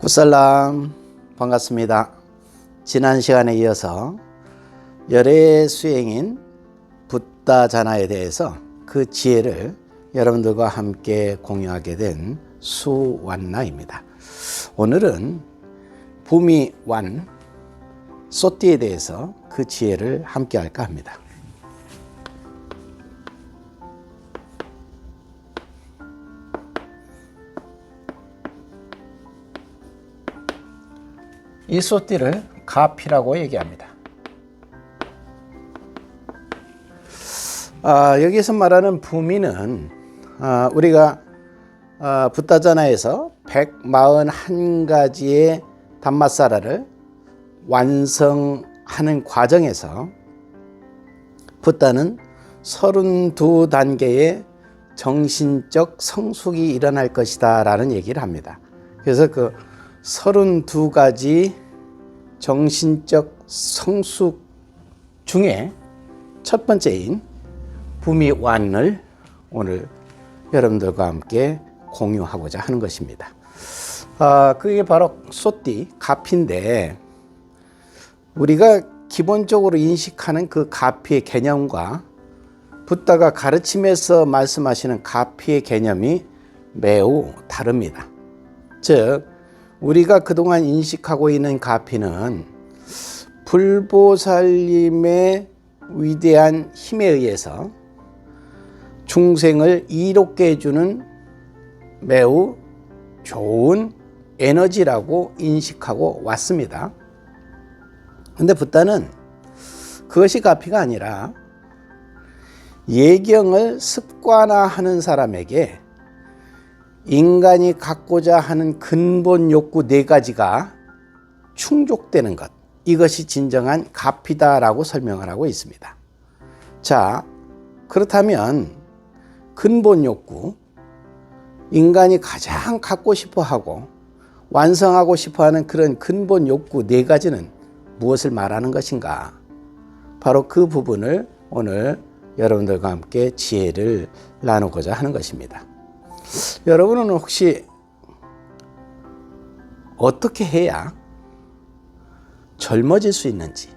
부살람 반갑습니다. 지난 시간에 이어서 열애 수행인 붓다자나에 대해서 그 지혜를 여러분들과 함께 공유하게 된 수완나입니다. 오늘은 부미완 소띠에 대해서 그 지혜를 함께 할까 합니다. 이 소띠를 가피라고 얘기합니다. 여기서 말하는 부미는 우리가 붓다자나에서 141가지의 담마사라를 완성하는 과정에서 붓다는 32단계의 정신적 성숙이 일어날 것이다 라는 얘기를 합니다. 그래서 그 32가지 정신적 성숙 중에 첫 번째인 부미완을 오늘 여러분들과 함께 공유하고자 하는 것입니다. 그게 바로 소띠, 가피인데 우리가 기본적으로 인식하는 그 가피의 개념과 붓다가 가르침에서 말씀하시는 가피의 개념이 매우 다릅니다. 즉 우리가 그동안 인식하고 있는 가피는 불보살님의 위대한 힘에 의해서 중생을 이롭게 해주는 매우 좋은 에너지라고 인식하고 왔습니다. 그런데 붓다는 그것이 가피가 아니라 예경을 습관화하는 사람에게 인간이 갖고자 하는 근본 욕구 4가지가 충족되는 것, 이것이 진정한 가피다라고 설명을 하고 있습니다. 자, 그렇다면 근본 욕구, 인간이 가장 갖고 싶어하고 완성하고 싶어하는 그런 근본 욕구 4가지는 무엇을 말하는 것인가? 바로 그 부분을 오늘 여러분들과 함께 지혜를 나누고자 하는 것입니다. 여러분은 혹시 어떻게 해야 젊어질 수 있는지,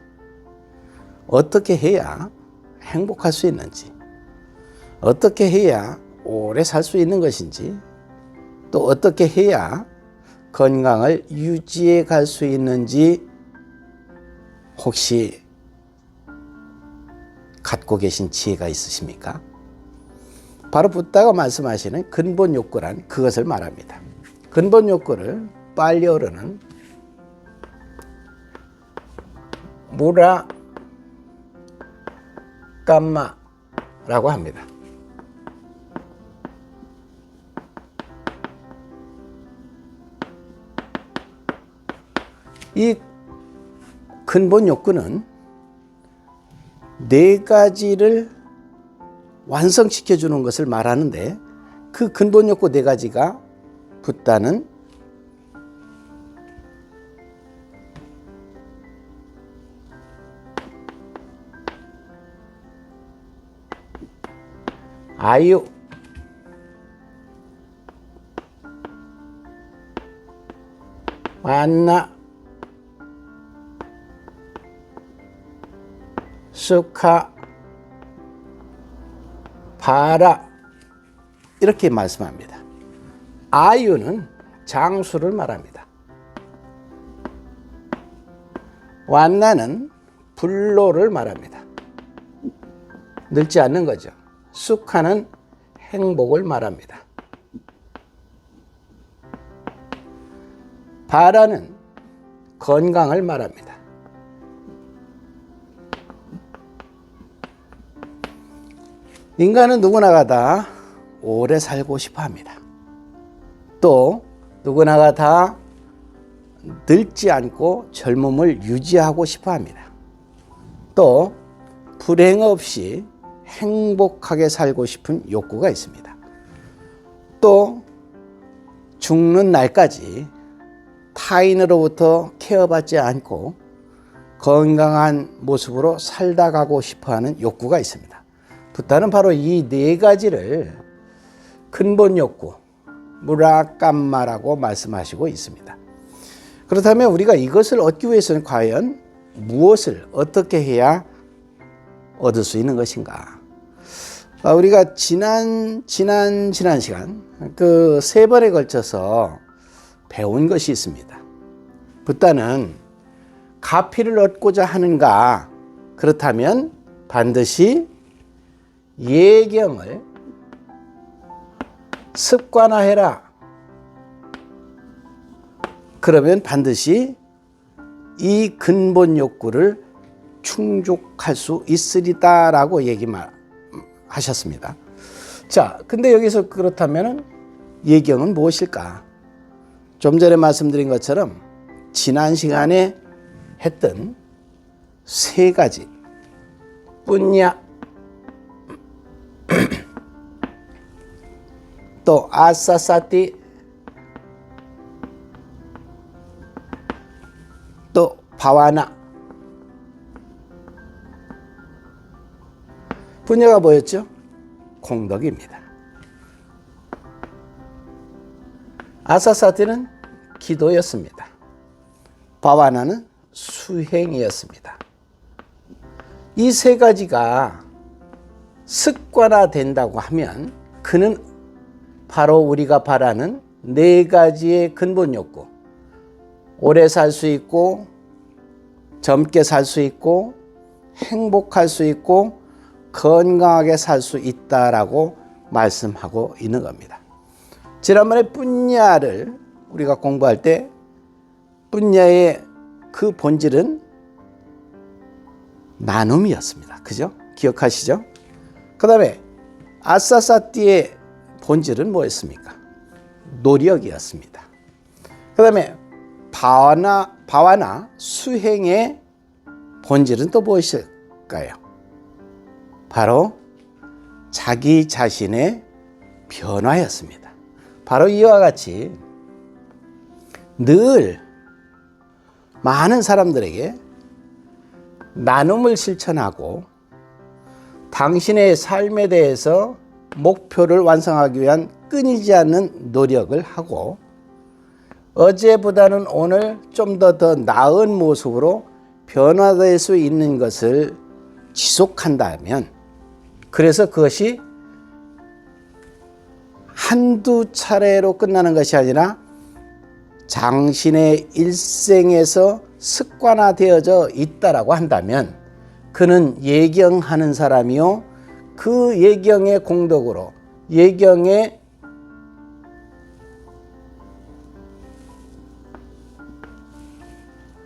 어떻게 해야 행복할 수 있는지, 어떻게 해야 오래 살 수 있는 것인지, 또 어떻게 해야 건강을 유지해 갈 수 있는지 혹시 갖고 계신 지혜가 있으십니까? 바로 붓다가 말씀하시는 근본 욕구란 그것을 말합니다. 근본 욕구를 팔리어로는 무라 깜마라고 합니다. 이 근본 욕구는 4가지를 완성시켜 주는 것을 말하는데 그 근본 욕구 4가지가 붓다는 아유, 만나, 수카, 바라 이렇게 말씀합니다. 아유는 장수를 말합니다. 완나는 불로를 말합니다. 늙지 않는 거죠. 수카는 행복을 말합니다. 바라는 건강을 말합니다. 인간은 누구나가 다 오래 살고 싶어 합니다. 또 누구나가 다 늙지 않고 젊음을 유지하고 싶어 합니다. 또 불행 없이 행복하게 살고 싶은 욕구가 있습니다. 또 죽는 날까지 타인으로부터 케어받지 않고 건강한 모습으로 살다 가고 싶어하는 욕구가 있습니다. 붓다는 바로 이 4가지를 근본 욕구, 무라깜마라고 말씀하시고 있습니다. 그렇다면 우리가 이것을 얻기 위해서는 과연 무엇을 어떻게 해야 얻을 수 있는 것인가? 우리가 지난 시간 그 3번에 걸쳐서 배운 것이 있습니다. 붓다는 가피를 얻고자 하는가? 그렇다면 반드시 예경을 습관화해라. 그러면 반드시 이 근본 욕구를 충족할 수 있으리다라고 하셨습니다. 자, 근데 여기서 그렇다면 예경은 무엇일까? 좀 전에 말씀드린 것처럼 지난 시간에 했던 3가지 뿐야 또 아사사티 또 바와나. 분야가 뭐였죠? 공덕입니다. 아사사티는 기도였습니다. 바와나는 수행이었습니다. 이 3가지가 습관화된다고 하면 그는 바로 우리가 바라는 4가지의 근본 욕구, 오래 살 수 있고 젊게 살 수 있고 행복할 수 있고 건강하게 살 수 있다라고 말씀하고 있는 겁니다. 지난번에 뿐야를 우리가 공부할 때 뿐야의 그 본질은 나눔이었습니다. 그죠? 기억하시죠? 그 다음에 아사사티의 본질은 뭐였습니까? 노력이었습니다. 그 다음에 바와나 수행의 본질은 또 무엇일까요? 바로 자기 자신의 변화였습니다. 바로 이와 같이 늘 많은 사람들에게 나눔을 실천하고 당신의 삶에 대해서 목표를 완성하기 위한 끊이지 않는 노력을 하고 어제보다는 오늘 좀 더 나은 모습으로 변화될 수 있는 것을 지속한다면, 그래서 그것이 한두 차례로 끝나는 것이 아니라 당신의 일생에서 습관화되어져 있다라고 한다면 그는 예경하는 사람이요, 그 예경의 공덕으로 예경의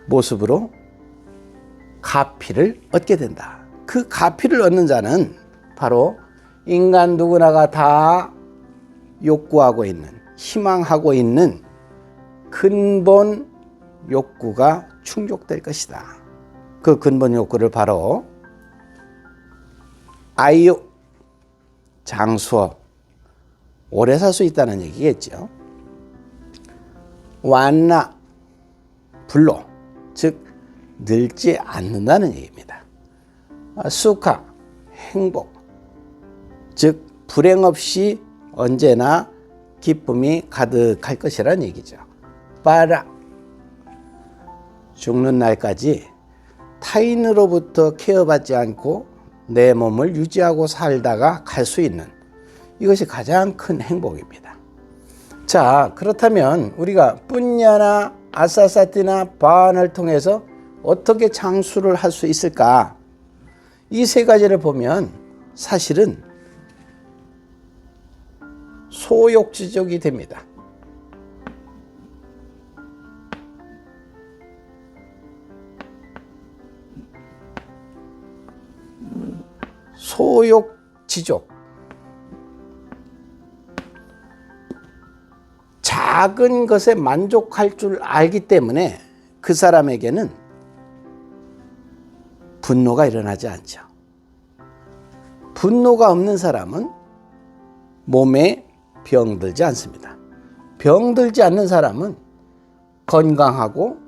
모습으로 가피를 얻게 된다. 그 가피를 얻는 자는 바로 인간 누구나가 다 욕구하고 있는, 희망하고 있는 근본 욕구가 충족될 것이다. 그 근본 욕구를 바로 아유, 장수어, 오래 살 수 있다는 얘기겠죠. 완나, 불로, 즉 늙지 않는다는 얘기입니다. 수카, 행복, 즉 불행 없이 언제나 기쁨이 가득할 것이라는 얘기죠. 빠라, 죽는 날까지 타인으로부터 케어받지 않고 내 몸을 유지하고 살다가 갈 수 있는, 이것이 가장 큰 행복입니다. 자, 그렇다면 우리가 뿐야나 아사사티나 바완을 통해서 어떻게 장수를 할 수 있을까? 이 3가지를 보면 사실은 소욕지족이 됩니다. 소욕지족. 작은 것에 만족할 줄 알기 때문에 그 사람에게는 분노가 일어나지 않죠. 분노가 없는 사람은 몸에 병들지 않습니다. 병들지 않는 사람은 건강하고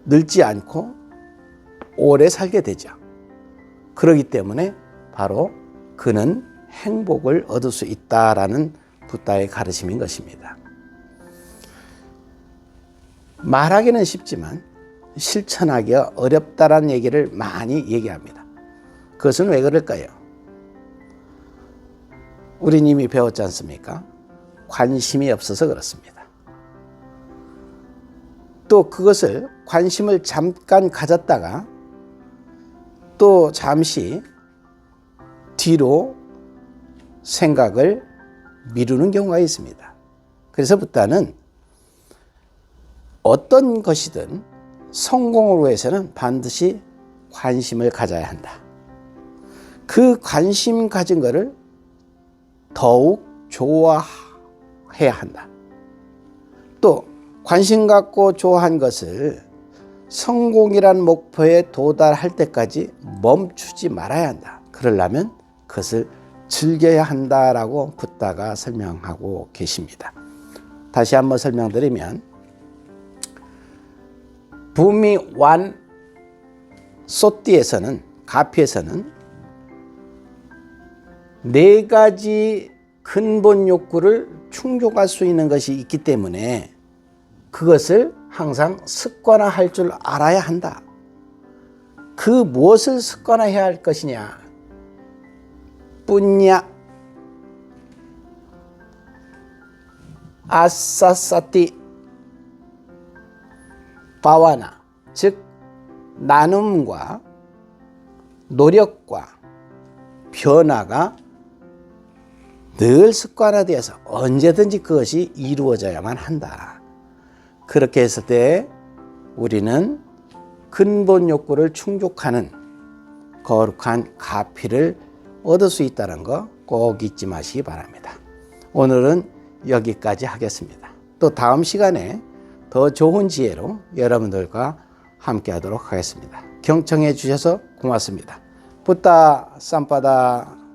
늙지 않고 오래 살게 되죠. 그렇기 때문에 바로 그는 행복을 얻을 수 있다라는 붓다의 가르침인 것입니다. 말하기는 쉽지만 실천하기가 어렵다라는 얘기를 많이 얘기합니다. 그것은 왜 그럴까요? 우린 이미 배웠지 않습니까? 관심이 없어서 그렇습니다. 또 그것을 관심을 잠깐 가졌다가 또 잠시 뒤로 생각을 미루는 경우가 있습니다. 그래서부터는 어떤 것이든 성공을 위해서는 반드시 관심을 가져야 한다. 그 관심 가진 것을 더욱 좋아해야 한다. 또 관심 갖고 좋아한 것을 성공이란 목표에 도달할 때까지 멈추지 말아야 한다. 그러려면 그것을 즐겨야 한다라고 붓다가 설명하고 계십니다. 다시 한번 설명드리면 부미 완 소띠에서는 가피에서는 네 가지 근본 욕구를 충족할 수 있는 것이 있기 때문에 그것을 항상 습관화할 줄 알아야 한다. 그 무엇을 습관화해야 할 것이냐? 뿌냐, 아사사티, 바와나, 즉 나눔과 노력과 변화가 늘 습관화되어서 언제든지 그것이 이루어져야만 한다. 그렇게 했을 때 우리는 근본 욕구를 충족하는 거룩한 가피를 얻을 수 있다는 거 꼭 잊지 마시기 바랍니다. 오늘은 여기까지 하겠습니다. 또 다음 시간에 더 좋은 지혜로 여러분들과 함께 하도록 하겠습니다. 경청해 주셔서 고맙습니다. 붓다 쌈바다.